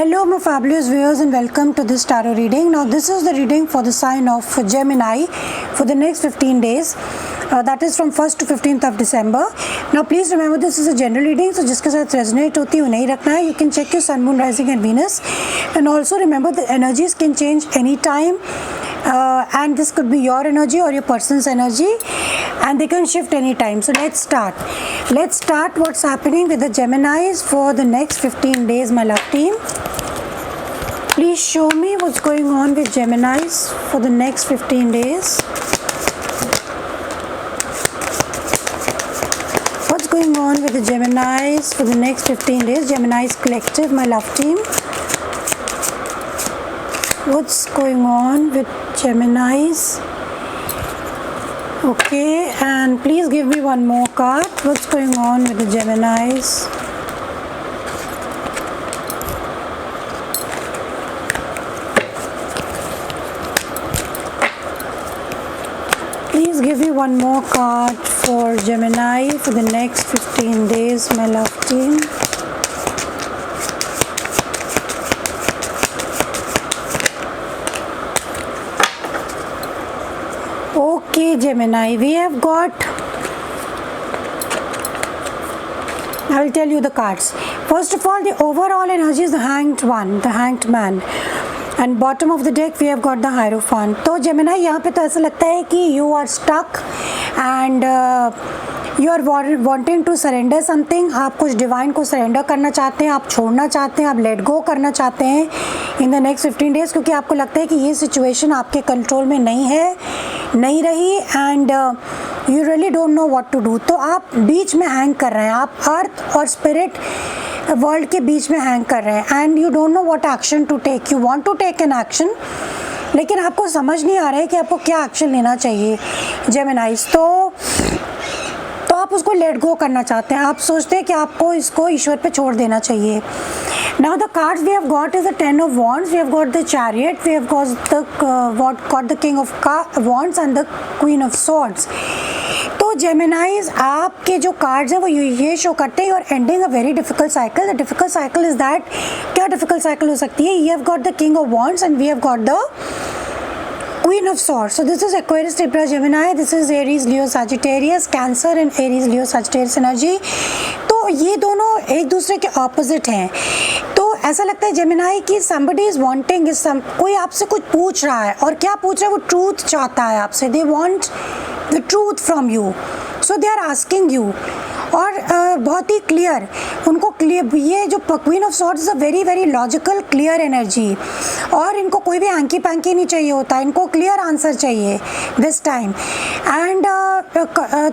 Hello my fabulous viewers and welcome to this tarot reading. Now this is the reading for the sign of Gemini for the next 15 days. That is from 1st to 15th of December. Now please remember this is a general reading, so जिसके साथ resonate होती है उन्हें ही रखना है. You can check your sun, moon, rising and Venus, and also remember the energies can change anytime. And this could be your energy or your person's energy, and they can shift anytime. So let's start. Let's start what's happening with the Geminis for the next 15 days, my love team. Please show me what's going on with Geminis for the next 15 days. What's going on with the Geminis for the next 15 days? Geminis collective, my love team. What's going on with Geminis? Okay, and please give me one more card. What's going on with the Geminis? Please give me one more card for Gemini for the next 15 days, my love team. Okay, Gemini, we have got, I will tell you the cards. First of all, the overall energy is the Hanged One, the Hanged Man. And bottom of the deck we have got the Hierophant. तो Gemini यहाँ पे तो ऐसा लगता है कि you are stuck and you are wanting to surrender something. आप कुछ डिवाइन को सरेंडर करना चाहते हैं, आप छोड़ना चाहते हैं, आप लेट गो करना चाहते हैं इन द नेक्स्ट 15 डेज, क्योंकि आपको लगता है कि ये सिचुएशन आपके कंट्रोल में नहीं है, नहीं रही, and you really don't know what to do. तो आप बीच में हैंग कर रहे हैं, आप अर्थ और स्पिरिट वर्ल्ड के बीच में हैंग कर रहे हैं, and you don't know what action to take. You want to take an action, लेकिन आपको समझ नहीं आ रहा है कि आपको क्या एक्शन लेना चाहिए जेमिनाइज. तो आप उसको लेट गो करना चाहते हैं, आप सोचते हैं कि आपको इसको ईश्वर पे छोड़ देना चाहिए. Now the cards we have got is the Ten of Wands, we have got the Chariot, we have got the King of Wands and the Queen of Swords. तो Geminis, आपके जो कार्ड्स हैं वो ये शो करते हैं, you are ending a very difficult cycle. The difficult cycle is that, क्या difficult cycle हो सकती है? You have got the king of wands and we have got the Queen of Swords. So this is Aquarius, Libra, Gemini. This is Aries, Leo, Sagittarius, Cancer and Aries, Leo, Sagittarius energy. तो ये दोनों एक दूसरे के opposite हैं. तो ऐसा लगता है Gemini कि somebody is wanting is कोई आपसे कुछ पूछ रहा है, और क्या पूछ रहा है? वो ट्रूथ चाहता है आपसे. They want the truth from you. So they are asking you. और बहुत ही क्लियर उनको क्लियर, ये जो queen of swords is a very very logical clear energy, और इनको कोई भी हैंकी पैंकी नहीं चाहिए होता, इनको क्लियर आंसर चाहिए दिस टाइम. एंड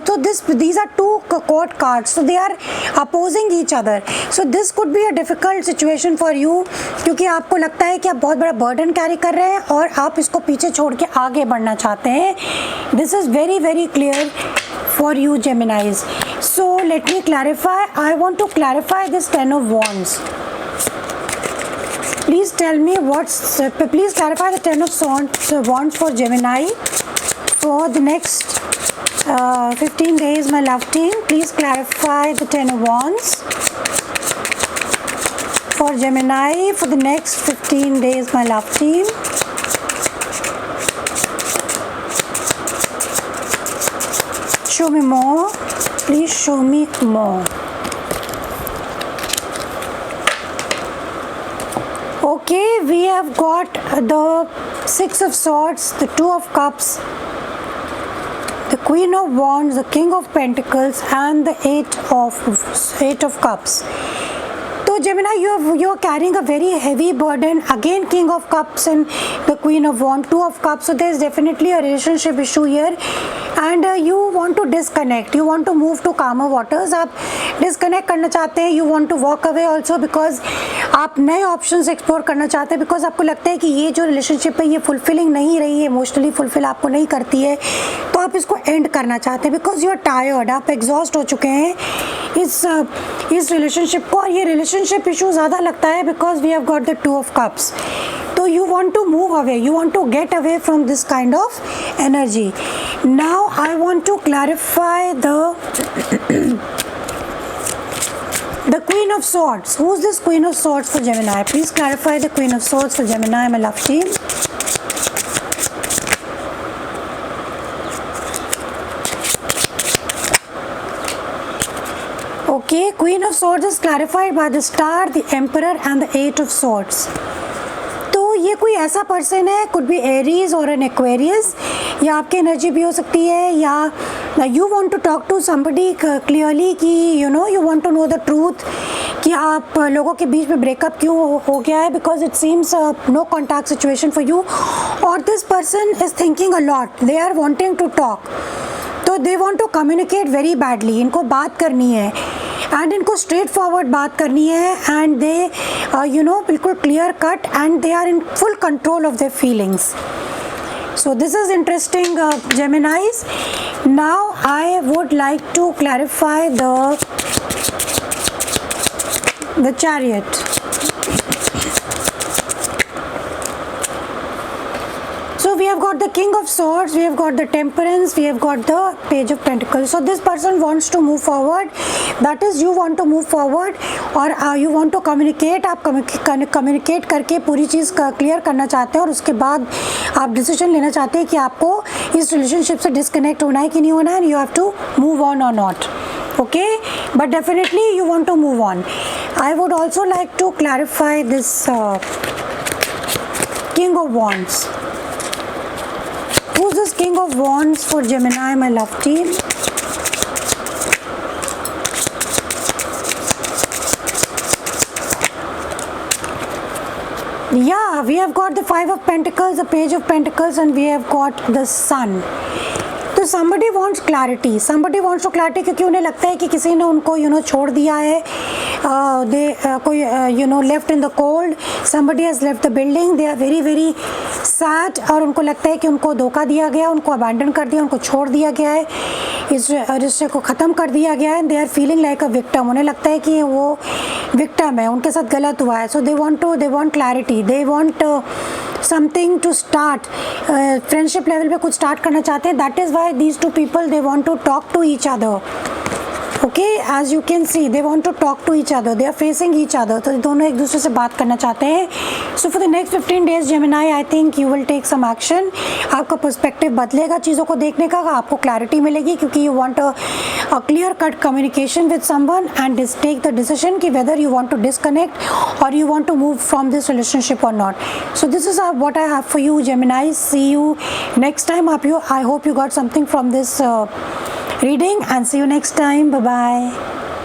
तो these are two court cards, so they are opposing each other. So this could be a difficult situation for you, क्योंकि आपको लगता है कि आप बहुत बड़ा बर्डन कैरी कर रहे हैं और आप इसको पीछे छोड़ के आगे बढ़ना चाहते हैं. This is very very clear for you Geminis. So let me clarify. I want to clarify this Ten of Wands. Please tell me please clarify the Ten of Wands for Gemini for the next 15 days, my love team. Please clarify the Ten of Wands for Gemini for the next 15 days, my love team. Show me more. Please show me more. Okay, we have got the Six of Swords, the Two of Cups, the Queen of Wands, the King of Pentacles and the Eight of Cups. So Gemini, you are carrying a very heavy burden. Again, King of Cups and the Queen of Wands, Two of Cups. So there is definitely a relationship issue here, and you want to disconnect. You want to move to calmer waters. आप disconnect करना चाहते हैं. You want to walk away also because आप नए options explore करना चाहते हैं, because आपको लगता है कि ये जो relationship है ये fulfilling नहीं रही है, emotionally fulfill आपको नहीं करती है, तो आप इसको end करना चाहते हैं because you are tired. आप exhaust हो चुके हैं इस relationship को, और ये relationship issue ज़्यादा लगता है because we have got the Two of Cups. So you want to move away, you want to get away from this kind of energy. Now I want to clarify the The Queen of Swords. Who's this Queen of Swords for Gemini? Please clarify the Queen of Swords for Gemini, my love team. Okay, Queen of Swords is clarified by the Star, the Emperor and the Eight of Swords. तो ये कोई ऐसा person है, could be Aries or an Aquarius, या आपकी energy भी हो सकती है, या you want to talk to somebody clearly कि you know you want to know the truth कि आप लोगों के बीच में ब्रेकअप क्यों हो गया है, because it seems no contact situation for you, or this person is thinking a lot, they are wanting to talk, तो they want to communicate very badly, इनको बात करनी है एंड इनको स्ट्रेट फॉरवर्ड बात करनी है, एंड दे यू नो बिल्कुल clear cut, and they are in full control of their feelings. So this is interesting, Geminis. Now I would like to clarify the Chariot. So we have got the King of Swords, we have got the Temperance, we have got the Page of Pentacles. So this person wants to move forward. That is, you want to move forward, और you want to communicate. आप communicate करके पूरी चीज़ clear करना चाहते हैं, और उसके बाद आप डिसीजन लेना चाहते हैं कि आपको इस रिलेशनशिप से डिस्कनेक्ट होना है कि नहीं होना है, and you have to move on or not. Okay, but definitely you want to move on. I would also like to clarify this King of Wands. Who's this King of Wands for Gemini, my love team? Yeah, we have got the Five of Pentacles, the Page of Pentacles, and we have got the Sun. तो somebody wants clarity, somebody wants to clarity, क्योंकि उन्हें लगता है कि किसी ने उनको छोड़ दिया है, कोई left in the cold, somebody has left the building, they are very very sad, और उनको लगता है कि उनको धोखा दिया गया, उनको अबैंडन कर दिया, उनको छोड़ दिया गया है, इस रिश्ते को ख़त्म कर दिया गया है, they are feeling like a victim, उन्हें लगता है कि वो victim है, उनके साथ गलत हुआ है, so they want clarity, they want something to start, friendship level पे कुछ start करना चाहते हैं. That is why these two people, they want to talk to each other. Okay, as you can see, they want to talk to each other, they are facing each other, तो दोनों एक दूसरे से बात करना चाहते हैं. So for the next 15 days Gemini, I think you will take some action. आपका perspective बदलेगा चीज़ों को देखने का, आपको clarity मिलेगी, क्योंकि you want a clear cut communication with someone and just take the decision कि whether you want to disconnect or you want to move from this relationship or not. So this is what I have for you, Gemini. See you next time. I hope you got something from this reading, and see you next time. Bye bye.